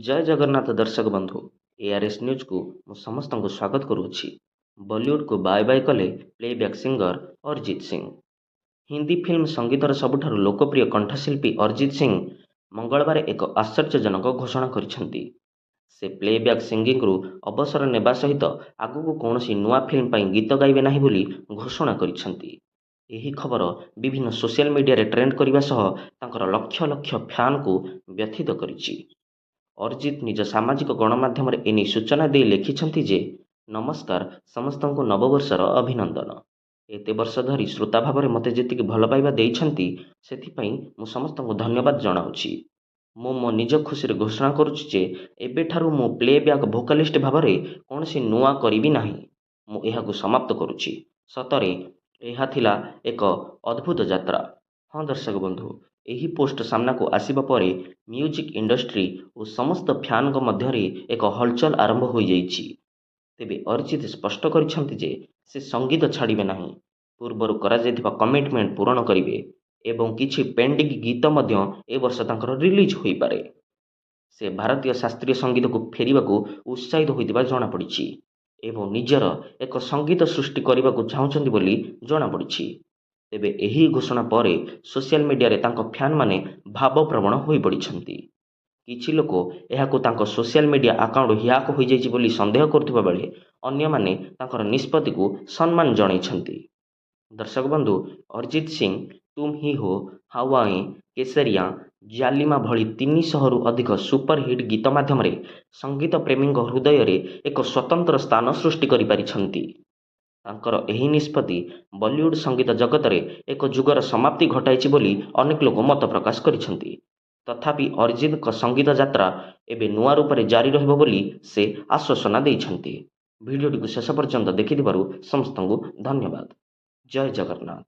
जय जगन्नाथ दर्शक बंधु एआरएस न्यूज को मु समस्त को स्वागत करुच्ची। बॉलीवुड को बाय बाय कले playback singer Arijit Singh. Hindi film संगीतर सबुठारु लोकप्रिय कंठशिल्पी अरिजीत सिंह मंगलवार एक आश्चर्यजनक घोषणा करिसेंती। से प्लेबैक सिंगिंग रु अवसर नेबा सहित आगु कौनसी नुआ फिल्म पर गीत गाइबे नाही बोली घोषणा करिसेंती। एही खबर विभिन्न सोशल मीडिया रे ट्रेंड करने सह तांकर लक्ष लक्ष फैन को व्यथित करिछि। अरिजीत निज सामाजिक गणमाध्यम एने सूचना दे लिखिछंती जे नमस्कार समस्त को नववर्षर अभिनंदन। एते वर्ष धरी श्रोता भाव में मते जेतिक भल पाइबा देइछंती सेथिपई मु समस्त को धन्यवाद जनाउछि। मु मो निज खुशी रे घोषणा करुछि जे एबेठारु मु प्लेबैक भोकालिस्ट भाव में कौनसी नुआ करिबि नाही। मु एहाकु समाप्त करुछि। सतरे एहा थिला एक अद्भुत यात्रा। हाँ दर्शक बंधु, यही पोस्ट सामना को आसिबा परे म्यूजिक इंडस्ट्री और समस्त फैन मध्य एक हलचल आरंभ हो जाइछि। तेबे अरिजीत स्पष्ट करिसेंति जे से संगीत छाड़िबे नाही, पूर्वरु करा जायथिबा कमिटमेंट पूरण करिवे एवं किछि पेंडिंग गीत मध्य ए वर्ष तांकर रिलीज होई पारे। से भारतीय शास्त्रीय संगीत को फेरिबाकू उत्साहित होइतिबा जणा पड़िछि एवं निजर एक संगीत सृष्टि करने चाहूँगी बोली जणा पड़िछि। तेबे एही घोषणा परे सोशल मीडिया रे तांको फैन माने भावप्रवण होई पड़िछंती। किछि लोक एहाकू तांको सोशल मीडिया अकाउंट ह्याक होई जाइछि बोली संदेह करथुबा बेले अन्य माने तांकर निष्पत्ति को सम्मान जणाइछंती। दर्शक बंधु, अरिजीत सिंह तुम ही हो, हवाएं, केसरिया, जालिमा भली 300 रु अधिक सुपरहिट गीत माध्यम संगीत प्रेमी हृदय रे एक स्वतंत्र स्थान सृष्टि करि पारिछंती। तांकर एही निष्पत्ति बॉलीवुड संगीत जगत रे एक जुगर समाप्ति घटाइछि बोली अनेक लोक मत प्रकाश करिछंती। तथापि अरिजीत का संगीत यात्रा एबे नुआ रूप में जारी रहिबो बोली से आश्वासना दैछंती। भिडियोटी को शेष पर्यंत देखिथिबारु समस्तंकु धन्यवाद। जय जगन्नाथ।